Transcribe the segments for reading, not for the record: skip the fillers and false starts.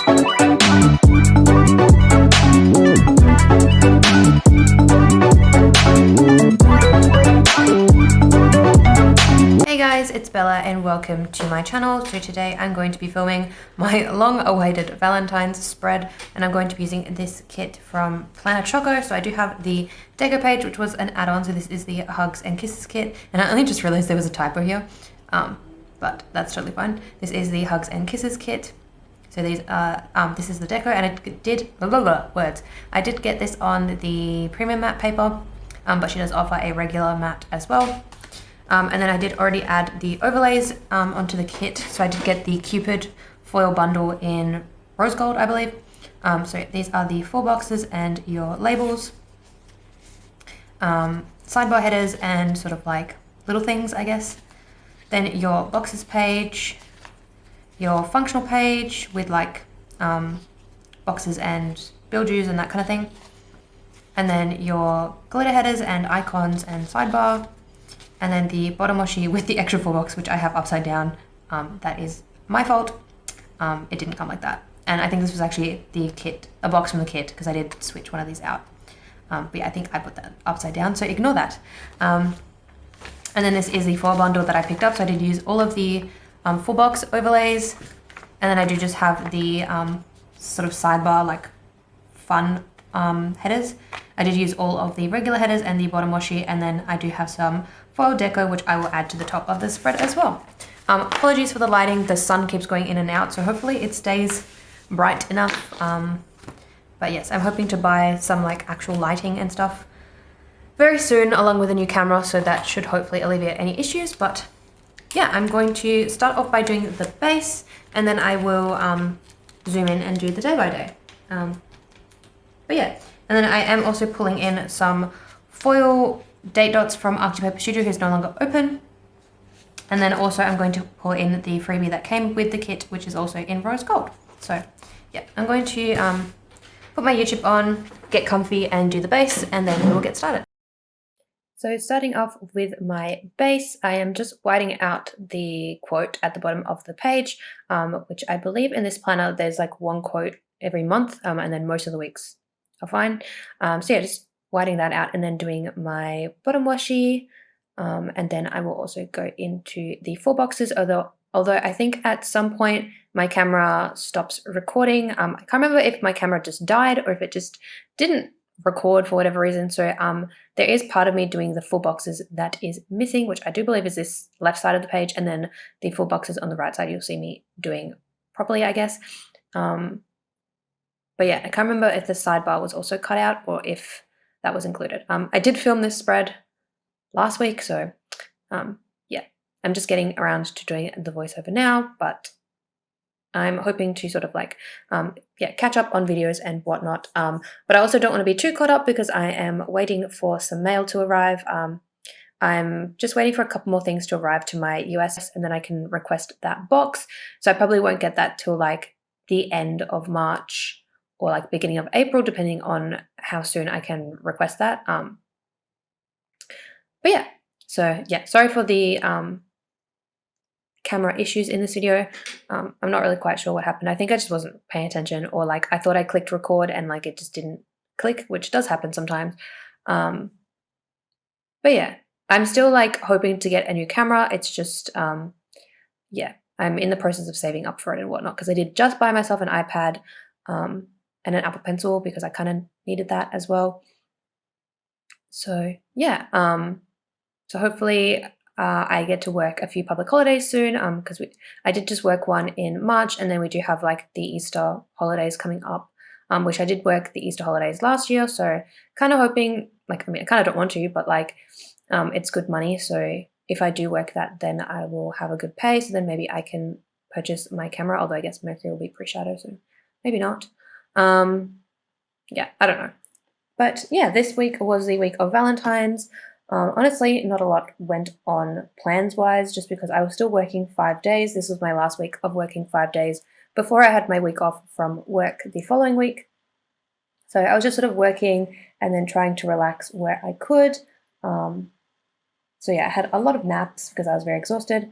Hey guys, it's Bella and welcome to my channel. So today I'm going to be filming my long-awaited Valentine's spread, and I'm going to be using this kit from Planner Choco. So I do have the deco page, which was an add-on. So this is the Hugs and Kisses kit, and I only just realized there was a typo here, but that's totally fine. This is the Hugs and Kisses kit. So these are, this is the deco, and I did, I did get this on the premium matte paper, but she does offer a regular matte as well. And then I did already add the overlays onto the kit. So I did get the Cupid foil bundle in rose gold, I believe. So these are the 4 boxes and your labels, sidebar headers and sort of like little things, I guess. Then your boxes page, your functional page with like boxes and bilges and that kind of thing. And then your glitter headers and icons and sidebar. And then the bottom washi with the extra 4 box, which I have upside down. That is my fault. It didn't come like that. And I think this was actually the kit, a box from the kit, because I did switch one of these out. But yeah, I think I put that upside down, so ignore that. And then this is the foil bundle that I picked up. So I did use all of the 4 box overlays. And then I do just have the sort of sidebar, like fun headers. I did use all of the regular headers and the bottom washi, and then I do have some foil deco, which I will add to the top of the spread as well. Apologies for the lighting, the sun keeps going in and out, so hopefully it stays bright enough. But yes, I'm hoping to buy some like actual lighting and stuff very soon, along with a new camera, so that should hopefully alleviate any issues. But yeah, I'm going to start off by doing the base, and then I will zoom in and do the day by day. But yeah, and then I am also pulling in some foil date dots from Art2Paper Studio, who's no longer open. And then also I'm going to pull in the freebie that came with the kit, which is also in rose gold. So yeah, I'm going to put my YouTube on, get comfy and do the base, and then we will get started. So starting off with my base, I am just whiting out the quote at the bottom of the page, which I believe in this planner there's like 1 quote every month, and then most of the weeks are fine. So yeah, just whiting that out and then doing my bottom washi, and then I will also go into the 4 boxes, although I think at some point my camera stops recording. I can't remember if my camera just died or if it just didn't record for whatever reason. So there is part of me doing the 4 boxes that is missing, which I do believe is this left side of the page, and then the 4 boxes on the right side you'll see me doing properly, I guess. But yeah, I can't remember if the sidebar was also cut out or if that was included. I did film this spread last week, so yeah, I'm just getting around to doing the voiceover now, but I'm hoping to sort of like, yeah, catch up on videos and whatnot. But I also don't want to be too caught up because I am waiting for some mail to arrive. I'm just waiting for a couple more things to arrive to my US, and then I can request that box. So I probably won't get that till like the end of March or like beginning of April, depending on how soon I can request that. But yeah, so yeah, sorry for the camera issues in this video. I'm not really quite sure what happened. I think I just wasn't paying attention, or like I thought I clicked record and like it just didn't click, which does happen sometimes. But yeah, I'm still like hoping to get a new camera. It's just, yeah, I'm in the process of saving up for it and whatnot, because I did just buy myself an iPad and an Apple Pencil because I kind of needed that as well. So yeah, so hopefully I get to work a few public holidays soon, because I did just work one in March, and then we do have like the Easter holidays coming up, which I did work the Easter holidays last year, so kind of hoping, like, I mean, I kind of don't want to, but like it's good money, so if I do work that, then I will have a good pay, so then maybe I can purchase my camera, although I guess Mercury will be pre-shadow, so maybe not. Yeah, I don't know. But yeah, this week was the week of Valentine's. Honestly, not a lot went on plans-wise, just because I was still working 5 days. This was my last week of working 5 days before I had my week off from work the following week. So I was just sort of working and then trying to relax where I could. So yeah, I had a lot of naps because I was very exhausted.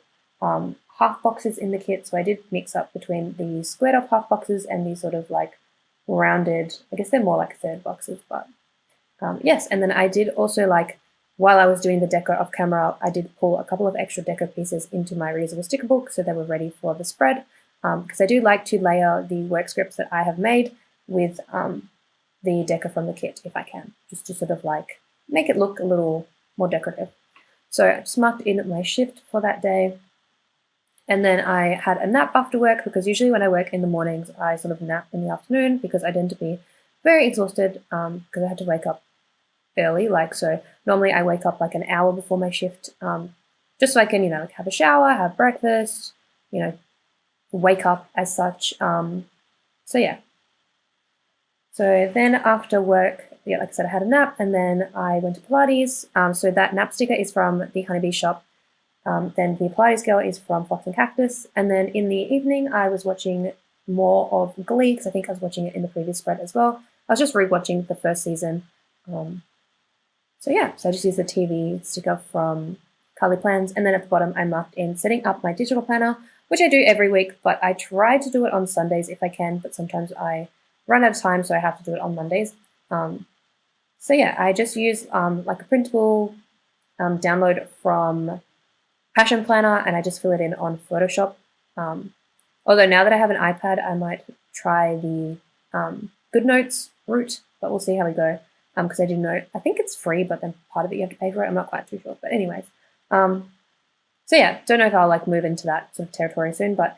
half boxes in the kit, so I did mix up between the squared off half boxes and these sort of like rounded, I guess they're more like third boxes, but yes. And then I did also, like, while I was doing the deco off camera, I did pull a couple of extra deco pieces into my reusable sticker book so they were ready for the spread, because I do like to layer the work scripts that I have made with the deco from the kit if I can, just to sort of like make it look a little more decorative. So I just marked in my shift for that day. And then I had a nap after work, because usually when I work in the mornings, I sort of nap in the afternoon because I tend to be very exhausted because I had to wake up early. Like, so normally I wake up like an hour before my shift, just so I can, like have a shower, have breakfast, wake up as such. So yeah. So then after work, yeah, like I said, I had a nap, and then I went to Pilates. So that nap sticker is from the Honeybee shop. Then the Pilates girl is from 𝚑𝚘𝚘𝚗𝚘𝚗𝚜. And then in the evening, I was watching more of Glee, because I think I was watching it in the previous spread as well. I was just rewatching the first season. So yeah, so I just used the TV sticker from Carly Plans, and then at the bottom I marked in setting up my digital planner, which I do every week, but I try to do it on Sundays if I can, but sometimes I run out of time, so I have to do it on Mondays. So yeah, I just use like a printable download from Passion Planner, and I just fill it in on Photoshop. Although now that I have an iPad, I might try the GoodNotes route, but we'll see how we go. Because I do know, I think it's free, but then part of it you have to pay for it. I'm not quite too sure, but anyways. So yeah, don't know if I'll like move into that sort of territory soon, but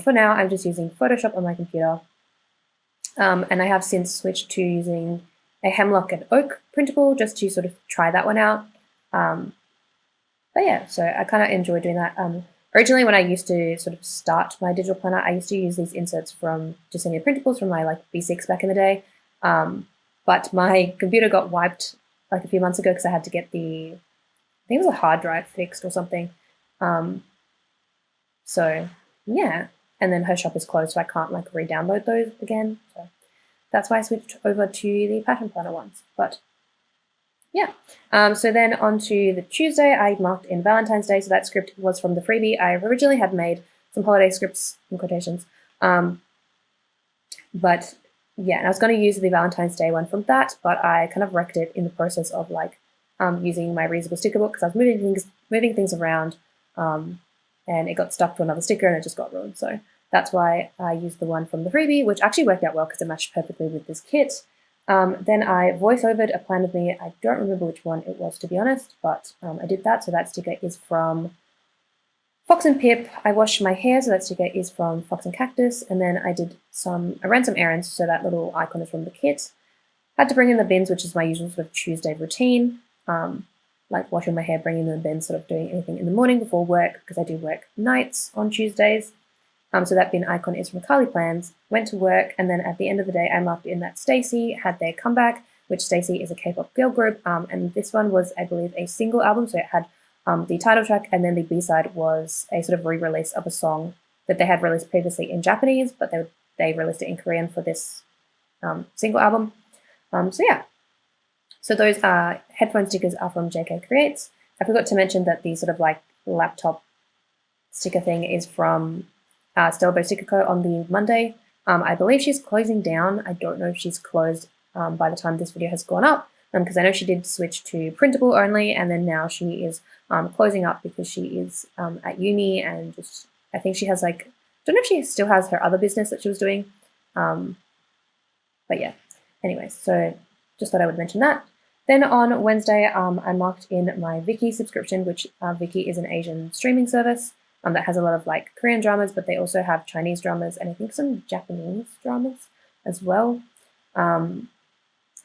for now I'm just using Photoshop on my computer. And I have since switched to using a hemlock and oak printable just to sort of try that one out. But yeah, so I kind of enjoy doing that. Originally, when I used to sort of start my digital planner, I used to use these inserts from Jasenia printables from my like B6 back in the day. But my computer got wiped like a few months ago because I had to get I think it was a hard drive fixed or something. So yeah, and then her shop is closed, so I can't like re-download those again. So that's why I switched over to the Passion Planner ones. But yeah. So then on to the Tuesday, I marked in Valentine's Day. So that script was from the freebie. I originally had made some holiday scripts in quotations. But yeah, and I was going to use the Valentine's Day one from that, but I kind of wrecked it in the process of like using my reusable sticker book, because I was moving things around, and it got stuck to another sticker and it just got ruined. So that's why I used the one from the freebie, which actually worked out well because it matched perfectly with this kit. Then I voice-overed a plan with me. I don't remember which one it was, to be honest, but I did that. So that sticker is from Fox and Pip. I washed my hair, so that sticker is from Fox and Cactus. And then I ran some errands, so that little icon is from the kit. Had to bring in the bins, which is my usual sort of Tuesday routine. Like washing my hair, bringing in the bins, sort of doing anything in the morning before work, because I do work nights on Tuesdays. So that bin icon is from Carly Plans. Went to work, and then at the end of the day, I marked in that Stacey had their comeback, which Stacey is a K-pop girl group, and this one was, I believe, a single album, so it had the title track, and then the B-side was a sort of re-release of a song that they had released previously in Japanese, but they released it in Korean for this single album. So yeah. So those headphone stickers are from JK Creates. I forgot to mention that the sort of like laptop sticker thing is from Stella Beau Sticker Co. on the Monday. I believe she's closing down. I don't know if she's closed by the time this video has gone up, because I know she did switch to printable only, and then now she is closing up because she is at uni, and just I think she has like, I don't know if she still has her other business that she was doing, but yeah. Anyways, so just thought I would mention that. Then on Wednesday, I marked in my Viki subscription, which Viki is an Asian streaming service that has a lot of like Korean dramas, but they also have Chinese dramas and I think some Japanese dramas as well, and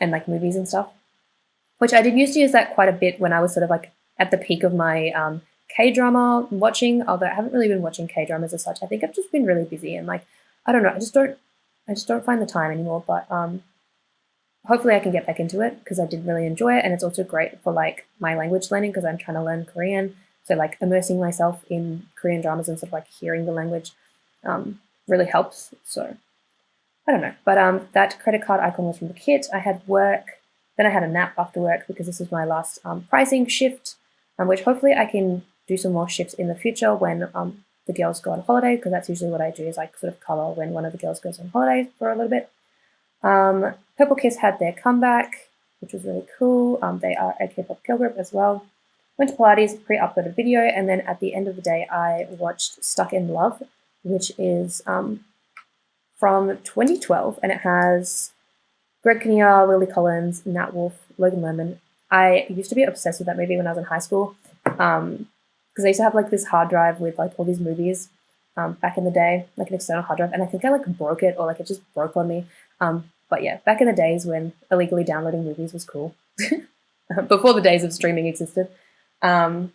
like movies and stuff, which I did used to use that quite a bit when I was sort of like at the peak of my K-drama watching, although I haven't really been watching K-dramas as such. I think I've just been really busy and like, I don't know, I just don't find the time anymore, but hopefully I can get back into it because I did really enjoy it, and it's also great for like my language learning because I'm trying to learn Korean. So like immersing myself in Korean dramas and sort of like hearing the language really helps. So I don't know, but that credit card icon was from the kit. I had work, then I had a nap after work because this is my last pricing shift, which hopefully I can do some more shifts in the future when the girls go on holiday, because that's usually what I do, is like sort of color when one of the girls goes on holiday for a little bit. Purple Kiss had their comeback, which was really cool. They are a K-pop girl group as well. Went to Pilates, pre-uploaded video, and then at the end of the day, I watched Stuck in Love, which is from 2012, and it has Greg Kinnear, Lily Collins, Nat Wolff, Logan Lerman. I used to be obsessed with that movie when I was in high school, because I used to have like this hard drive with like all these movies back in the day, like an external hard drive, and I think I like broke it, or like it just broke on me. But yeah, back in the days when illegally downloading movies was cool, before the days of streaming existed. So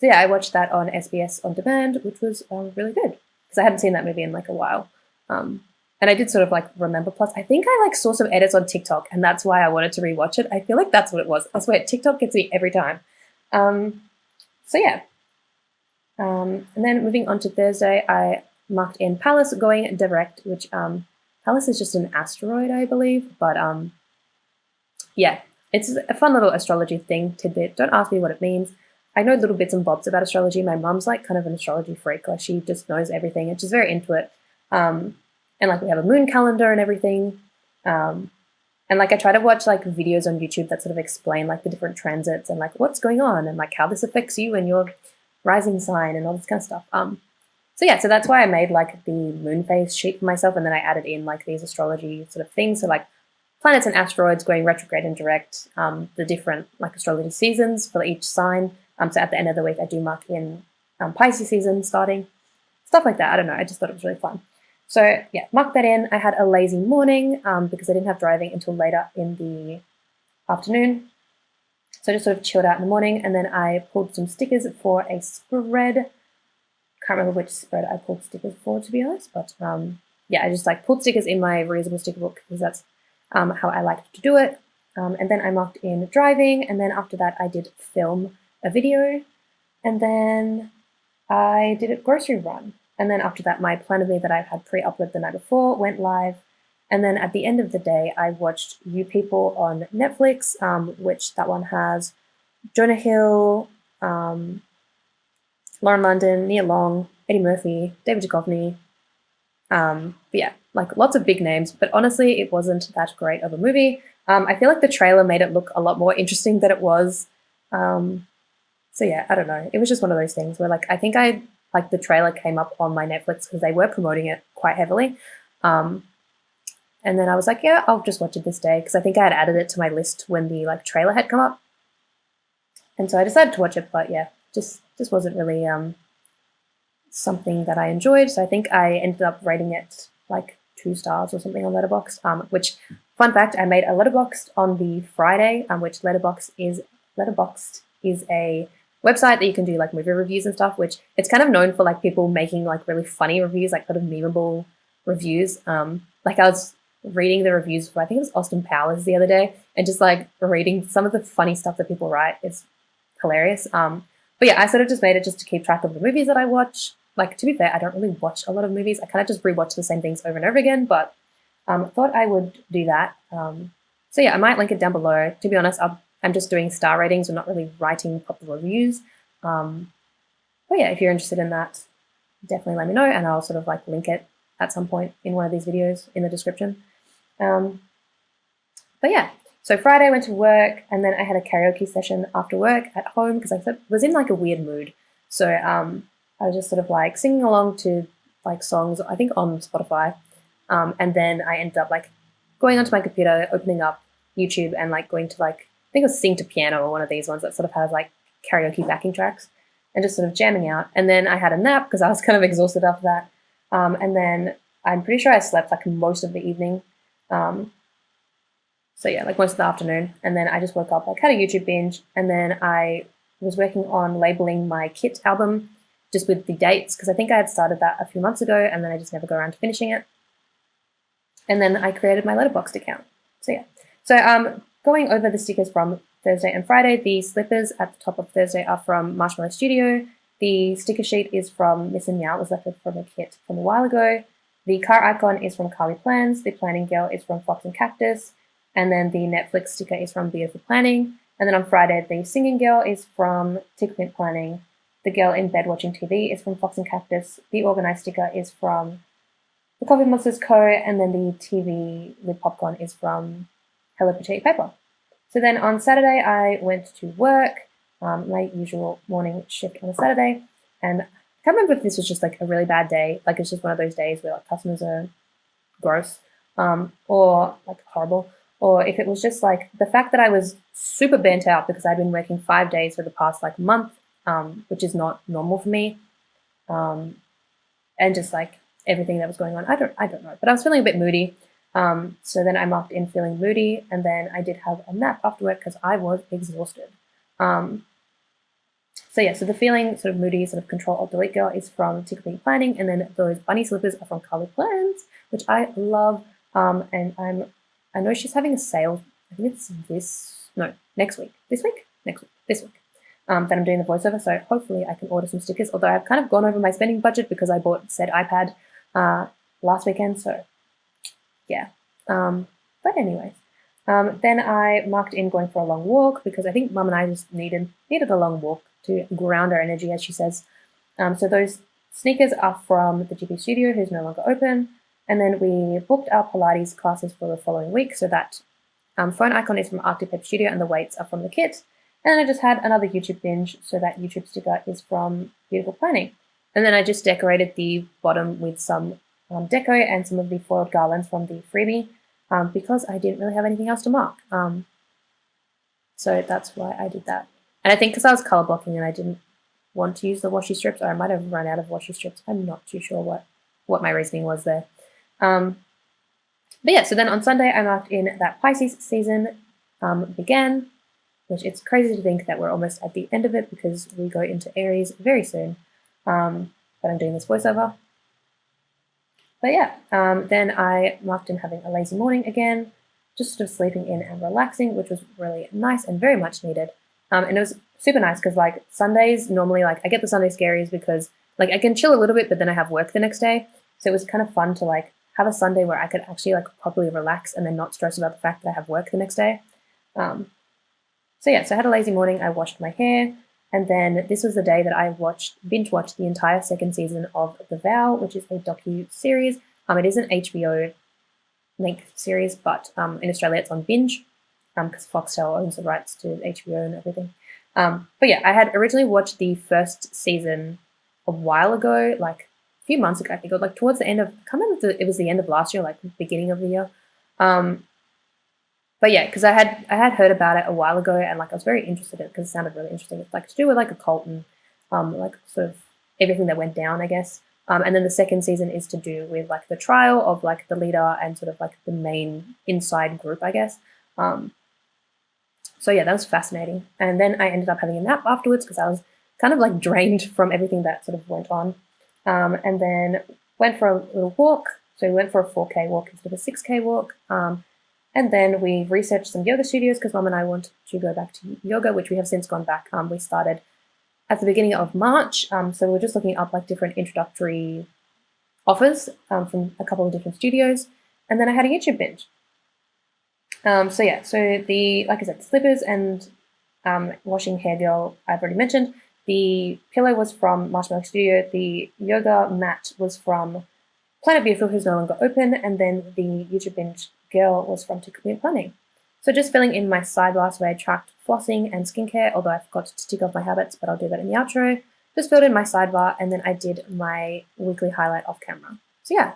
yeah, I watched that on SBS On Demand, which was really good because I hadn't seen that movie in like a while. And I did sort of like remember. Plus, I think I like saw some edits on TikTok, and that's why I wanted to rewatch it. I feel like that's what it was. I swear, TikTok gets me every time. So yeah. And then moving on to Thursday, I marked in Palace going direct, which Palace is just an asteroid, I believe. But yeah, it's a fun little astrology thing, tidbit. Don't ask me what it means. I know little bits and bobs about astrology. My mum's like kind of an astrology freak. Like she just knows everything, and she's very into it. And like we have a moon calendar and everything. And like I try to watch like videos on YouTube that sort of explain like the different transits and like what's going on and like how this affects you and your rising sign and all this kind of stuff. So yeah, so that's why I made like the moon phase sheet for myself, and then I added in like these astrology sort of things. So like planets and asteroids going retrograde and direct, the different like astrology seasons for each sign. So at the end of the week, I do mark in Pisces season starting, stuff like that. I don't know. I just thought it was really fun. So yeah, mark that in. I had a lazy morning because I didn't have driving until later in the afternoon. So I just sort of chilled out in the morning, and then I pulled some stickers for a spread. Can't remember which spread I pulled stickers for, to be honest, but yeah, I just like pulled stickers in my reusable sticker book because that's how I like to do it. And then I marked in driving, and then after that I did film a video, and then I did a grocery run. And then after that, my plan of me that I had pre-uploaded the night before went live. And then at the end of the day, I watched You People on Netflix, which that one has Jonah Hill, Lauren London, Nia Long, Eddie Murphy, David Duchovny. But yeah, like lots of big names. But honestly, it wasn't that great of a movie. I feel like the trailer made it look a lot more interesting than it was. So yeah, I don't know. It was just one of those things where like I think the trailer came up on my Netflix because they were promoting it quite heavily. And then I was like, yeah, I'll just watch it this day because I think I had added it to my list when the like trailer had come up. And so I decided to watch it, but yeah, just wasn't really something that I enjoyed. So I think I ended up rating it like 2 stars or something on Letterboxd, which, fun fact, I made a Letterboxd on the Friday, which Letterboxd is a website that you can do like movie reviews and stuff, which it's kind of known for like people making like really funny reviews, like kind of memeable reviews. Like I was reading the reviews for, I think it was Austin Powers the other day, and just like reading some of the funny stuff that people write. It's hilarious. But yeah, I sort of just made it just to keep track of the movies that I watch. Like, to be fair, I don't really watch a lot of movies. I kind of just rewatch the same things over and over again, but thought I would do that. So yeah, I might link it down below. To be honest, I'm just doing star ratings. I'm not really writing proper reviews. But yeah, if you're interested in that, definitely let me know, and I'll sort of like link it at some point in one of these videos in the description. But yeah, so Friday I went to work, and then I had a karaoke session after work at home because I was in like a weird mood. So I was just sort of like singing along to like songs, I think on Spotify. And then I ended up like going onto my computer, opening up YouTube and like going to like, I think it was 𝚑𝚘𝚗𝚘𝚗𝚘 or one of these ones that sort of has like karaoke backing tracks, and just sort of jamming out. And then I had a nap because I was kind of exhausted after that. And then I'm pretty sure I slept like most of the evening. So yeah, like most of the afternoon. And then I just woke up, like had a YouTube binge, and then I was working on labeling my Kit album just with the dates, because I think I had started that a few months ago and then I just never got around to finishing it. And then I created my Letterboxd account. So yeah. So going over the stickers from Thursday and Friday, the slippers at the top of Thursday are from Marshmallow Studio. The sticker sheet is from Miss and Meow. It was left from a kit from a while ago. The car icon is from Carly Plans. The planning girl is from Fox and Cactus. And then the Netflix sticker is from Beautiful Planning. And then on Friday, the singing girl is from Tickmint Planning. The girl in bed watching TV is from Fox and Cactus. The organized sticker is from the Coffee Monsters Co. And then the TV with popcorn is from Hello Petite Paper. So then on Saturday, I went to work, my usual morning shift on a Saturday. And I can't remember if this was just like a really bad day. Like it's just one of those days where like customers are gross or like horrible. Or if it was just like the fact that I was super burnt out because I'd been working 5 days for the past like month, which is not normal for me. And just like everything that was going on, I don't know, but I was feeling a bit moody. So then I marked in feeling moody, and then I did have a nap after work because I was exhausted. So yeah, so the feeling sort of moody, sort of Control-Alt-Delete girl is from Tickmint Planning, and then those bunny slippers are from Carly Plans, which I love. And I know she's having a sale. I think it's next week. This week? Next week. This week. That I'm doing the voiceover. So hopefully I can order some stickers. Although I've kind of gone over my spending budget because I bought said iPad last weekend. So yeah. But anyways, then I marked in going for a long walk because I think Mum and I just needed a long walk to ground our energy, as she says. So those sneakers are from the GP Studio, who's no longer open. And then we booked our Pilates classes for the following week. So that phone icon is from Arctic Pep Studio and the weights are from the kit. And then I just had another YouTube binge. So that YouTube sticker is from Beautiful Planning. And then I just decorated the bottom with some deco and some of the foiled garlands from the freebie because I didn't really have anything else to mark. So that's why I did that. And I think because I was color blocking and I didn't want to use the washi strips, or I might have run out of washi strips. I'm not too sure what my reasoning was there. But yeah, so then on Sunday I marked in that Pisces season began, which it's crazy to think that we're almost at the end of it because we go into Aries very soon. But I'm doing this voiceover. But yeah, then I marked in having a lazy morning again, just sort of sleeping in and relaxing, which was really nice and very much needed. And it was super nice because like Sundays, normally like I get the Sunday scaries because like I can chill a little bit, but then I have work the next day. So it was kind of fun to like have a Sunday where I could actually like properly relax and then not stress about the fact that I have work the next day. So I had a lazy morning. I washed my hair, and then this was the day that I binge watched the entire second season of The Vow, which is a docu-series. It is an HBO length series, but in Australia it's on Binge, because Foxtel owns the rights to HBO and everything. But I had originally watched the first season a while ago, like a few months ago, I think, or like towards the end of, I can't remember if it was the end of last year, like beginning of the year. But because I had heard about it a while ago, and like I was very interested in it because it sounded really interesting. It's like to do with like a cult and like sort of everything that went down, I guess. And then the second season is to do with like the trial of like the leader and sort of like the main inside group, I guess. So that was fascinating. And then I ended up having a nap afterwards because I was kind of like drained from everything that sort of went on. And then went for a little walk. So we went for a 4K walk instead of a 6K walk. And then we researched some yoga studios because Mum and I wanted to go back to yoga, which we have since gone back. We started at the beginning of March. So we're just looking up like different introductory offers from a couple of different studios. And then I had a YouTube binge. So the, like I said, slippers and washing hair gel, I've already mentioned. The pillow was from Marshmallow Studio. The yoga mat was from Planet Beautiful, who's no longer open. And then the YouTube binge girl was from 𝚑𝚑𝚘𝚗𝚡 Planning. So just filling in my sidebar, so I tracked flossing and skincare, although I forgot to tick off my habits, but I'll do that in the outro. Just filled in my sidebar, and then I did my weekly highlight off camera. So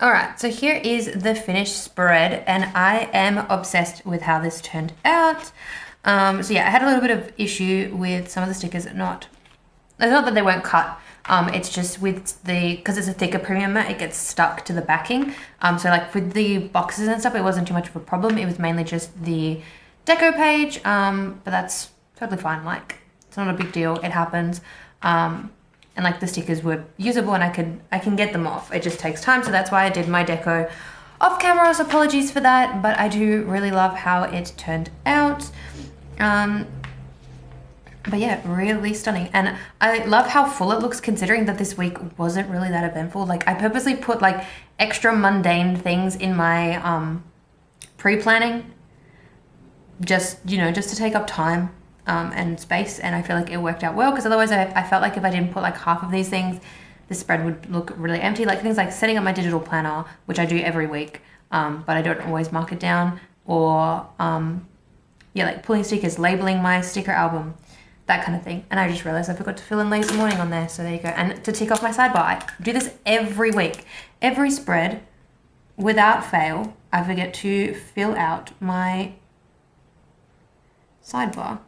Alright, so here is the finished spread, and I am obsessed with how this turned out. I had a little bit of issue with some of the stickers. It's not that they weren't cut, it's just with because it's a thicker premium mat, it gets stuck to the backing. So like with the boxes and stuff, it wasn't too much of a problem. It was mainly just the deco page, but that's totally fine. Like, it's not a big deal. It happens. And like the stickers were usable and I can get them off. It just takes time. So that's why I did my deco off camera. So apologies for that, but I do really love how it turned out. But really stunning. And I love how full it looks considering that this week wasn't really that eventful. Like I purposely put like extra mundane things in my pre-planning just to take up time and space, and I feel like it worked out well because otherwise I felt like if I didn't put like half of these things, the spread would look really empty. Like things like setting up my digital planner, which I do every week, but I don't always mark it down, or like pulling stickers, labeling my sticker album, that kind of thing. And I just realized I forgot to fill in lazy morning on there, so there you go. And to tick off my sidebar, I do this every week. Every spread, without fail, I forget to fill out my sidebar,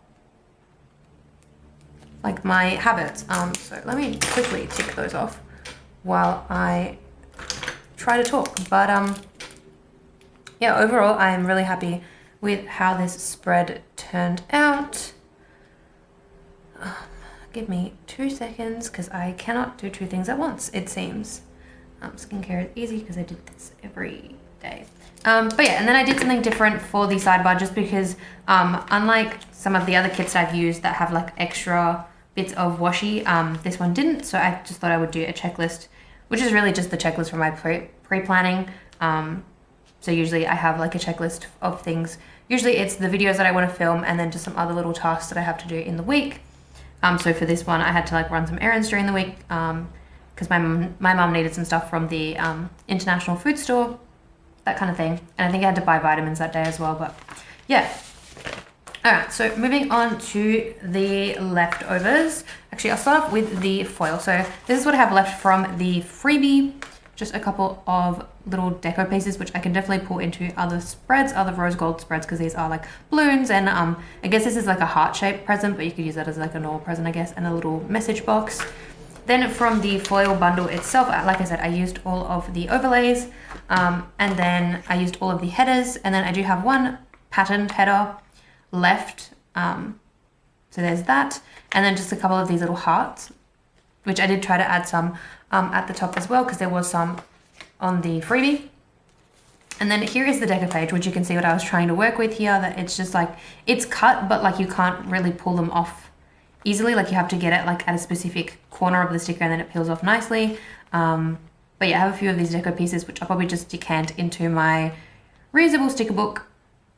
like my habits. So let me quickly tick those off while I try to talk. But overall I'm really happy with how this spread turned out. Give me 2 seconds because I cannot do two things at once, it seems. Skincare is easy because I did this every day. And then I did something different for the sidebar just because unlike some of the other kits that I've used that have like extra bits of washi, this one didn't, so I just thought I would do a checklist, which is really just the checklist for my pre-planning. So usually I have like a checklist of things. Usually it's the videos that I want to film and then just some other little tasks that I have to do in the week. So for this one I had to like run some errands during the week because my mum needed some stuff from the international food store, that kind of thing. And I think I had to buy vitamins that day as well, but yeah. Alright, so moving on to the leftovers. Actually, I'll start off with the foil. So this is what I have left from the freebie. Just a couple of little deco pieces, which I can definitely pull into other spreads, other rose gold spreads, because these are like balloons. And I guess this is like a heart-shaped present, but you could use that as like a normal present, I guess, and a little message box. Then from the foil bundle itself, like I said, I used all of the overlays, and then I used all of the headers, and then I do have one patterned header left, so there's that, and then just a couple of these little hearts, which I did try to add some at the top as well because there was some on the freebie. And then here is the deco page, which you can see what I was trying to work with here, that it's just like it's cut, but like you can't really pull them off easily. Like you have to get it like at a specific corner of the sticker and then it peels off nicely. But yeah, I have a few of these deco pieces which I'll probably just decant into my reusable sticker book,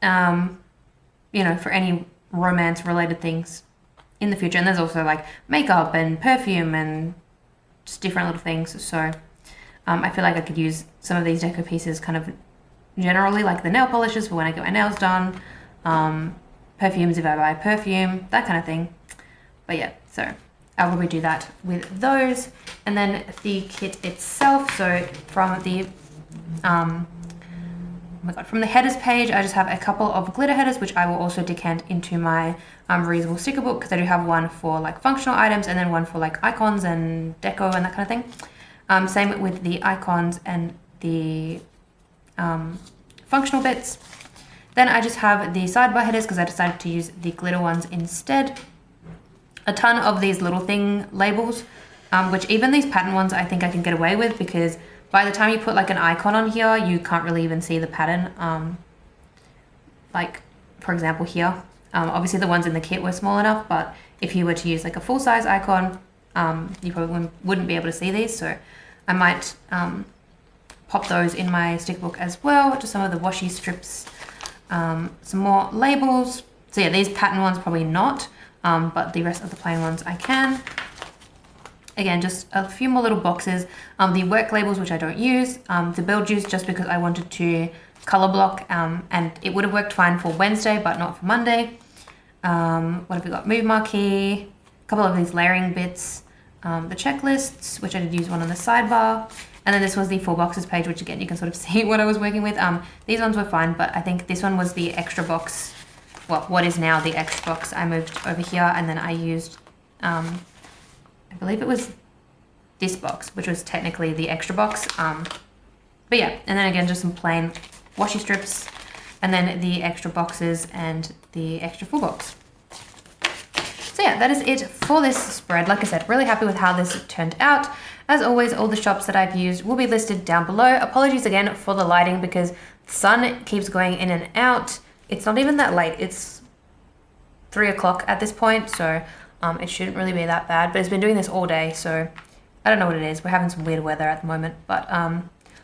you know, for any romance related things in the future. And there's also like makeup and perfume and just different little things. So I feel like I could use some of these deco pieces kind of generally, like the nail polishes for when I get my nails done, perfumes if I buy perfume, that kind of thing. But yeah, so I'll probably do that with those. And then the kit itself, so from the from the headers page, I just have a couple of glitter headers, which I will also decant into my reusable sticker book, because I do have one for like functional items and then one for like icons and deco and that kind of thing. Same with the icons and the functional bits. Then I just have the sidebar headers because I decided to use the glitter ones instead. A ton of these little thing labels, which even these pattern ones I think I can get away with, because by the time you put like an icon on here, you can't really even see the pattern. Like for example here, obviously the ones in the kit were small enough, but if you were to use like a full size icon, you probably wouldn't be able to see these. So I might pop those in my sticker book as well, just some of the washi strips, some more labels. So yeah, these pattern ones probably not, but the rest of the plain ones I can. Again, just a few more little boxes. The work labels, which I don't use. The Beau juice, just because I wanted to color block, and it would have worked fine for Wednesday, but not for Monday. What have we got? Move marquee, a couple of these layering bits, the checklists, which I did use one on the sidebar. And then this was the 4 boxes page, which again, you can sort of see what I was working with. These ones were fine, but I think this one was the extra box. Well, what is now the extra box. I moved over here and then I used, I believe it was this box, which was technically the extra box. But yeah, and then again, just some plain washi strips, and then the extra boxes and the extra full box. So yeah, that is it for this spread. Like I said, really happy with how this turned out. As always, all the shops that I've used will be listed down below. Apologies again for the lighting because the sun keeps going in and out. It's not even that late. It's 3 o'clock at this point, so it shouldn't really be that bad. But it's been doing this all day, so I don't know what it is. We're having some weird weather at the moment, but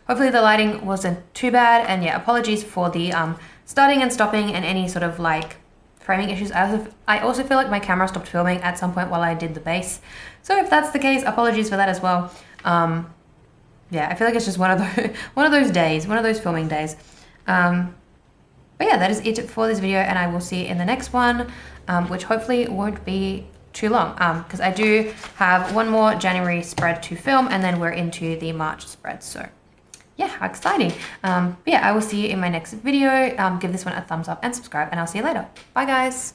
hopefully the lighting wasn't too bad. And yeah, apologies for the starting and stopping and any sort of like framing issues. I also feel like my camera stopped filming at some point while I did the base. So if that's the case, apologies for that as well. Yeah, I feel like it's just one of those days, one of those filming days. But yeah, that is it for this video, and I will see you in the next one, which hopefully won't be too long, because I do have one more January spread to film, and then we're into the March spread. So yeah, how exciting. But yeah, I will see you in my next video. Give this one a thumbs up and subscribe, and I'll see you later. Bye guys.